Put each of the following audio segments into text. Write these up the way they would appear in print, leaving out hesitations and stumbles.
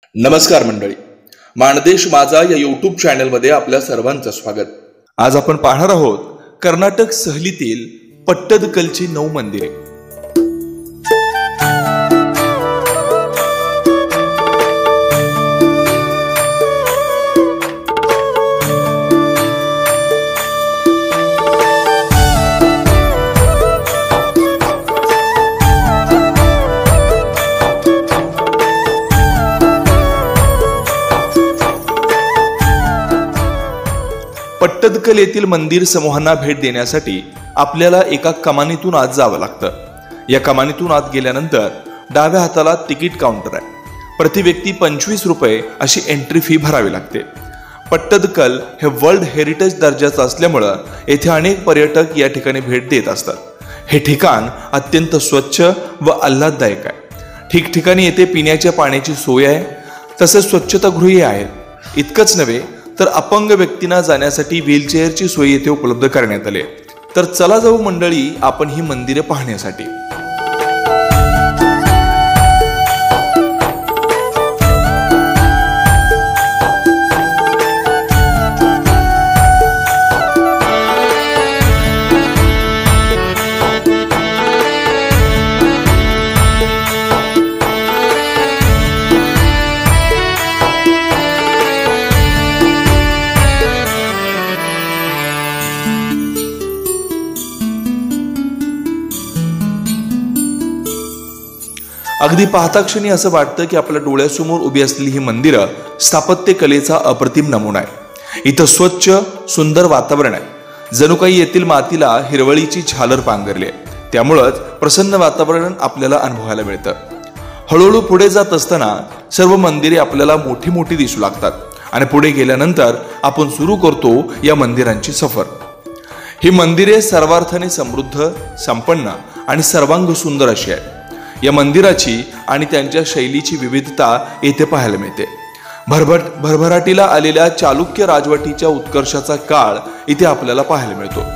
नमस्कार मंडळी, माणदेश माझा या यूट्यूब चॅनलमध्ये आपल्या सर्वांचं स्वागत. आज आपण पाहणार आहोत कर्नाटक सहलीतील पट्टदकलची 9 मंदिरे. पट्टदकल येथील मंदिर समूहांना भेट देण्यासाठी आपल्याला एका कमानीतून आत जावं लागतं. या कमानीतून आत गेल्यानंतर डाव्या हाताला तिकीट काउंटर आहे. प्रति व्यक्ती 25 रुपये अशी एंट्री फी भरावी लागते. पट्टदकल हे वर्ल्ड हेरिटेज दर्जाचं असल्यामुळं येथे अनेक पर्यटक या ठिकाणी भेट देत असतात. हे ठिकाण अत्यंत स्वच्छ व आल्हाददायक आहे. ठिकठिकाणी येथे पिण्याच्या पाण्याची सोय आहे, तसेच स्वच्छतागृहे आहेत. इतकंच नव्हे तर अपंग व्यक्तींना जाण्यासाठी व्हीलचेअरची सोय येथे उपलब्ध करण्यात आली. तर चला जाऊ मंडळी आपण ही मंदिरे पाहण्यासाठी. अगदी पाहता क्षणी असं वाटतं की आपल्या डोळ्यासमोर उभी असलेली ही मंदिरं स्थापत्य कलेचा अप्रतिम नमुना आहे. इथं स्वच्छ सुंदर वातावरण आहे. जणू काही येथील मातीला हिरवळीची झालर पांघरली आहे. त्यामुळंच प्रसन्न वातावरण आपल्याला अनुभवायला मिळतं. हळूहळू पुढे जात असताना सर्व मंदिरे आपल्याला मोठी मोठी दिसू लागतात आणि पुढे गेल्यानंतर आपण सुरू करतो या मंदिरांची सफर. ही मंदिरे सर्वार्थाने समृद्ध, संपन्न आणि सर्वांग सुंदर अशी आहेत. या मंदिराची आणि त्यांच्या शैलीची विविधता येथे पाहायला मिळते. भरभराटीला आलेल्या चालुक्य राजवटीच्या उत्कर्षाचा काळ इथे आपल्याला पाहायला मिळतो.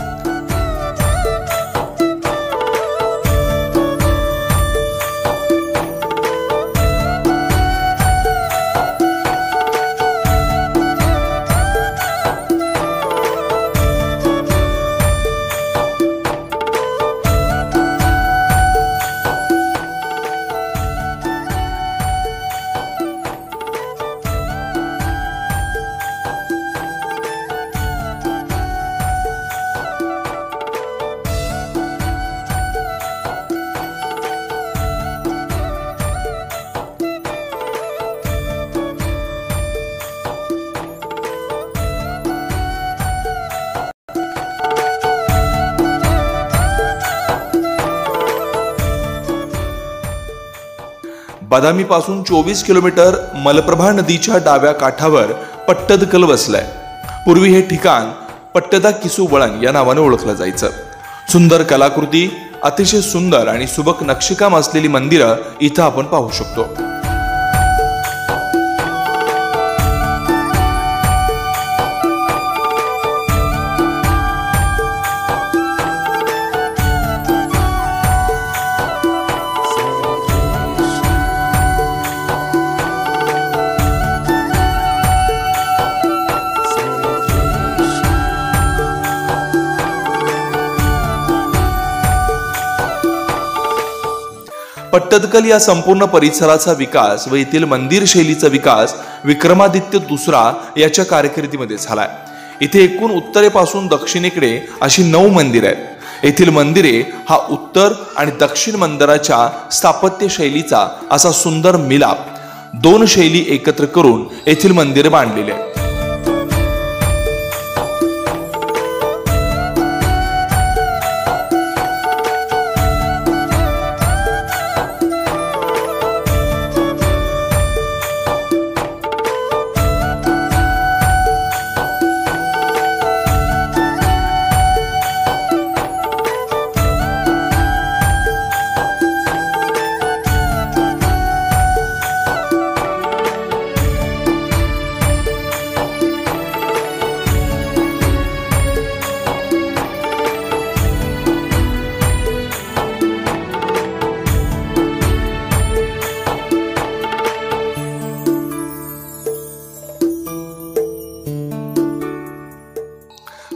बदामी पासून 24 किलोमीटर मलप्रभा नदीच्या डाव्या काठावर पट्टदकल वसलाय. पूर्वी हे ठिकाण पट्टदाकिसू वळण या नावाने ओळखलं जायचं. सुंदर कलाकृती, अतिशय सुंदर आणि सुबक नक्षीकाम असलेली मंदिरं इथं आपण पाहू शकतो. पट्टदकल या संपूर्ण परिसराचा विकास व येथील मंदिर शैलीचा विकास विक्रमादित्य दुसरा याच्या कारकिर्दीमध्ये झालाय. इथे एकूण उत्तरेपासून दक्षिणेकडे अशी 9 मंदिरे आहेत. येथील मंदिरे हा उत्तर आणि दक्षिण मंदिराच्या स्थापत्य शैलीचा असा सुंदर मिलाप, 2 शैली एकत्र करून येथील मंदिरे बांधलेली आहेत.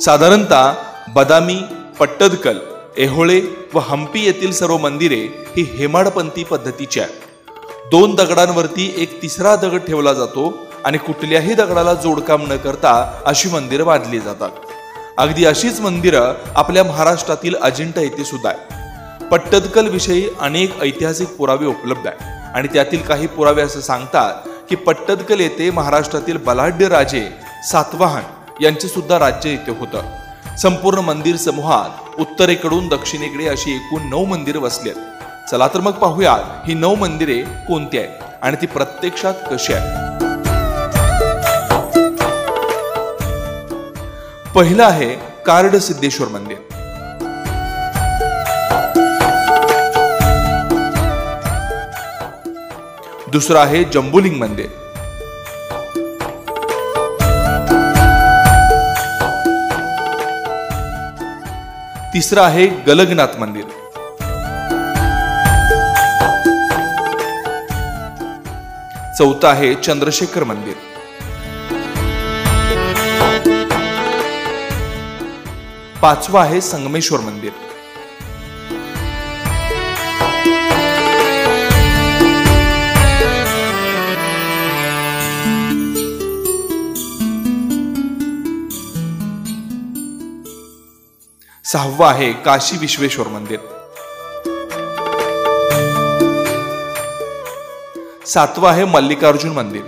साधारणतः बदामी, पट्टदकल, ऐहोळे व हंपी येथील सर्व मंदिरे ही हेमाडपंथी पद्धतीची आहेत। 2 दगडांवरती एक तिसरा दगड ठेवला जातो आणि कुठल्याही दगडाला जोडकाम न करता अशी मंदिरं बांधली जातात। अगदी अशीच मंदिरं आपल्या महाराष्ट्रातील अजिंठा येथे सुद्धा आहे। पट्टदकल विषयी अनेक ऐतिहासिक पुरावे उपलब्ध आहेत आणि त्यातील काही पुरावे असं सांगतात की पट्टदकल येथे महाराष्ट्रातील बलाढ्य राजे सातवाहन यांचे सुद्धा राज्य येथे होतं। संपूर्ण मंदिर समूहात उत्तरेकडून दक्षिणेकडे अशी एकूण 9 मंदिरं वसली आहेत। चला तर मग पाहूया ही 9 मंदिरे कोणती आहेत आणि ती प्रत्यक्षात कशी आहेत। पहिलं आहे कार्ड सिद्धेश्वर मंदिर। दुसरं आहे जंबुलिंग मंदिर। तिसरं आहे गलगनाथ मंदिर। चौथं आहे चंद्रशेखर मंदिर। पाचवं आहे संगमेश्वर मंदिर। सहावं आहे काशी विश्वेश्वर मंदिर। सातवं आहे मल्लिकार्जुन मंदिर।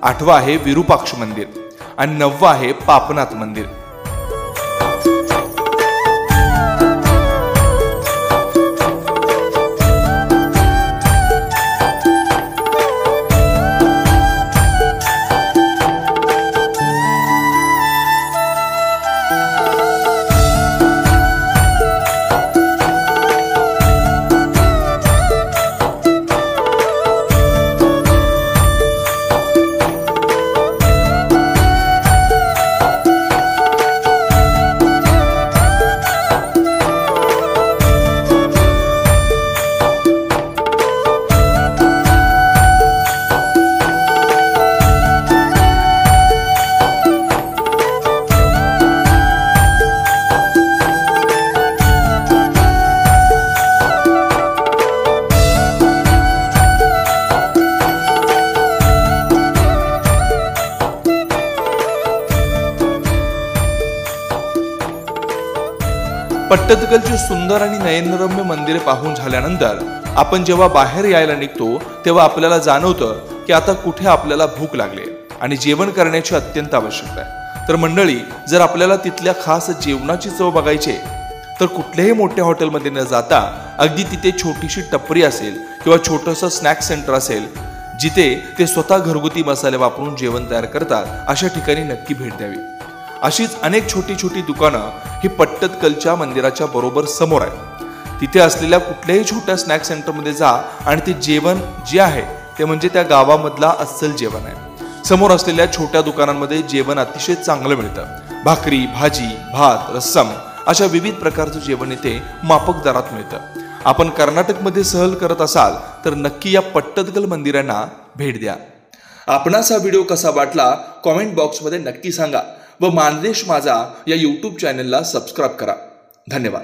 आठवं आहे विरूपाक्ष मंदिर आणि 9वं आहे पापनाथ मंदिर। पट्टदकलची सुंदर आणि नयनरम्य मंदिरे पाहून झाल्यानंतर आपण जेव्हा बाहेर यायला निघतो तेव्हा आपल्याला जाणवतं की आता कुठे आपल्याला भूक लागली आणि जेवण करण्याची अत्यंत आवश्यकता आहे। तर मंडळी, जर आपल्याला तिथल्या खास जेवणाची चव बघायची तर कुठल्याही मोठ्या हॉटेलमध्ये न जाता अगदी तिथे छोटीशी टपरी असेल किंवा छोटंसं स्नॅक सेंटर असेल जिथे ते स्वतः घरगुती मसाले वापरून जेवण तयार करतात, अशा ठिकाणी नक्की भेट द्यावी। अशीच अनेक छोटी छोटी दुकानं ही पट्टदकलच्या मंदिराच्या बरोबर समोर आहेत। तिथे असलेल्या कुठल्याही छोट्या स्नॅक सेंटरमध्ये जा आणि ते जेवण जे आहे ते म्हणजे त्या गावामधला अस्सल जेवण आहे। समोर असलेल्या छोट्या दुकानांमध्ये जेवण अतिशय चांगलं मिळतं। भाकरी, भाजी, भात, रस्सम अशा विविध प्रकारचं जेवण इथे माफक दरात मिळतं। आपण कर्नाटकमध्ये सहल करत असाल तर नक्की या पट्टदकल मंदिरांना भेट द्या। आपणास हा व्हिडिओ कसा वाटला कॉमेंट बॉक्समध्ये नक्की सांगा व मानदेश माझा या यूट्यूब चॅनलला सबस्क्राईब करा। धन्यवाद।